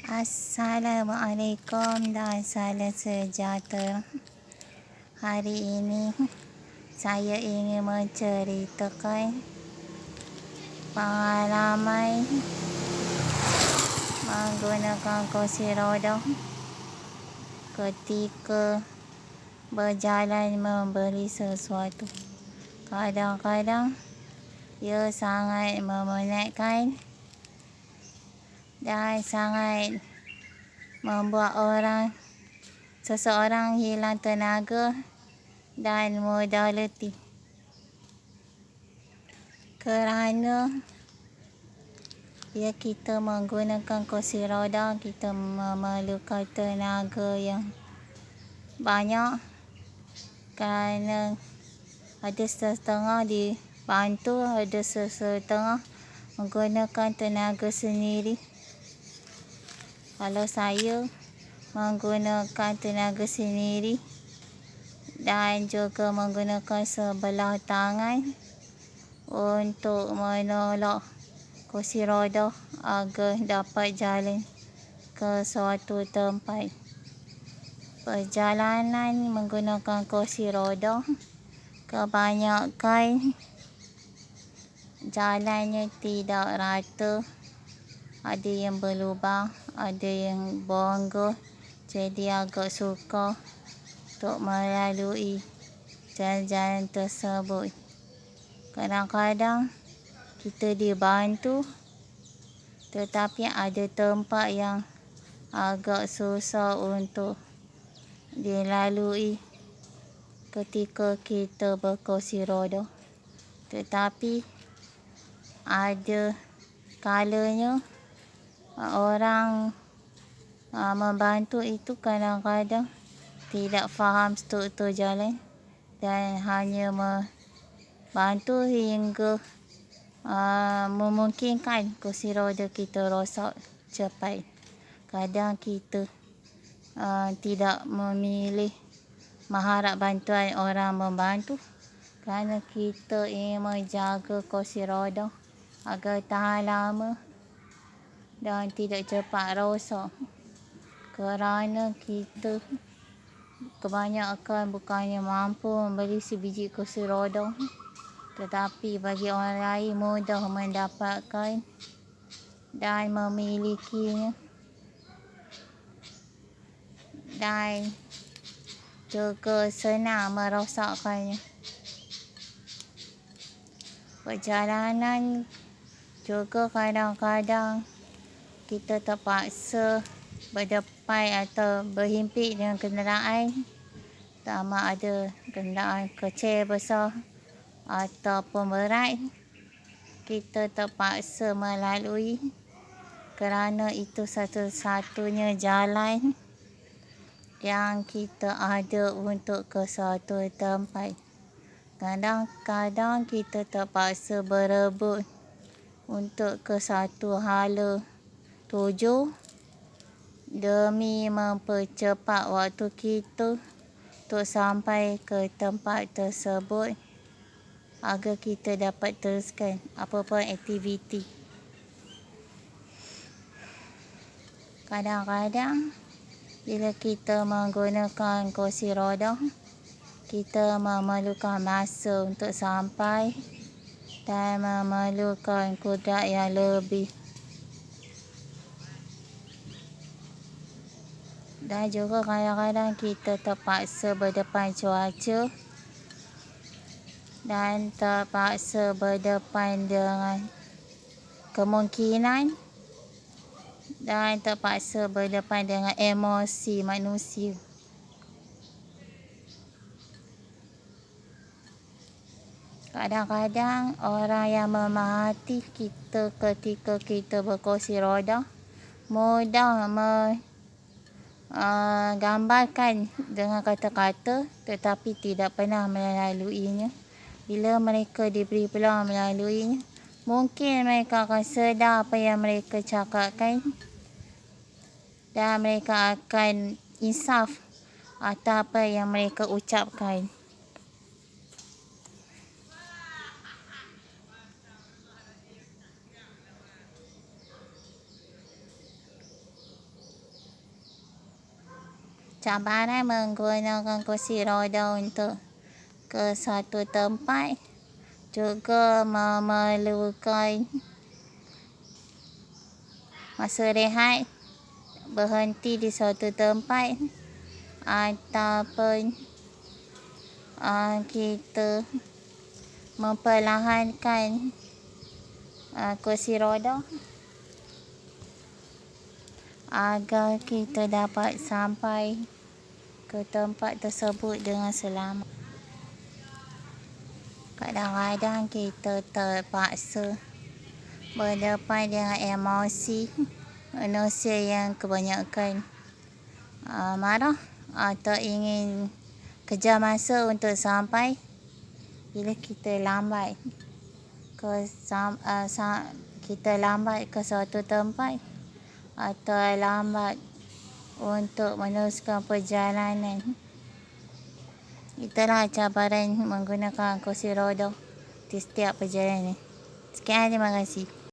Assalamualaikum dan salam sejahtera. Hari ini saya ingin menceritakan pengalaman menggunakan kursi roda ketika berjalan membeli sesuatu. Kadang-kadang ia sangat memenatkan dan sangat membuat seseorang hilang tenaga dan mudah letih. Kerana bila kita menggunakan kursi roda, kita memerlukan tenaga yang banyak kerana ada setengah dibantu, ada setengah menggunakan tenaga sendiri. Kalau saya menggunakan tenaga sendiri dan juga menggunakan sebelah tangan untuk menolak kursi roda agar dapat jalan ke suatu tempat. Perjalanan menggunakan kursi roda kebanyakan jalannya tidak rata. Ada yang berlubang, ada yang bonggol, jadi agak sukar untuk melalui jalan-jalan tersebut. Kadang-kadang kita dibantu, tetapi ada tempat yang agak susah untuk dilalui ketika kita berkursi roda. Tetapi ada kalanya orang membantu itu kadang-kadang tidak faham struktur jalan dan hanya membantu hingga memungkinkan kursi roda kita rosak cepat. Kadang kita tidak memilih mengharap bantuan orang membantu kerana kita ingin menjaga kursi roda agar tahan lama dan tidak cepat rosak. Kerana kita kebanyakan bukannya mampu membeli sebiji kursi roda, tetapi bagi orang lain mudah mendapatkan dan memilikinya, dan juga senang merosakkannya. Perjalanan juga kadang-kadang kita terpaksa berdepan atau berhimpit dengan kenderaan, sama ada kenderaan kecil, besar ataupun berat. Kita terpaksa melalui kerana itu satu-satunya jalan yang kita ada untuk ke suatu tempat. Kadang-kadang kita terpaksa berebut untuk ke satu hala tuju demi mempercepat waktu kita untuk sampai ke tempat tersebut agar kita dapat teruskan apa-apa aktiviti. Kadang-kadang bila kita menggunakan kursi roda, kita memerlukan masa untuk sampai dan memerlukan kudrat yang lebih. Dan juga kadang-kadang kita terpaksa berdepan cuaca dan terpaksa berdepan dengan kemungkinan dan terpaksa berdepan dengan emosi manusia. Kadang-kadang orang yang memahati kita ketika kita berkursi roda mudah gambarkan dengan kata-kata tetapi tidak pernah melaluinya. Bila mereka diberi peluang melaluinya, mungkin mereka akan sedar apa yang mereka cakapkan dan mereka akan insaf atas apa yang mereka ucapkan. cabaran menggunakan kursi roda untuk ke satu tempat juga memerlukan masa rehat, berhenti di suatu tempat ataupun kita memperlahankan kursi roda agar kita dapat sampai ke tempat tersebut dengan selamat. Kadang-kadang kita terpaksa berdepan dengan emosi manusia yang kebanyakan marah atau ingin kejar masa untuk sampai. Bila kita lambat ke suatu tempat atau lambat untuk meneruskan perjalanan, itulah cabaran menggunakan kursi roda di setiap perjalanan. Sekian, terima kasih.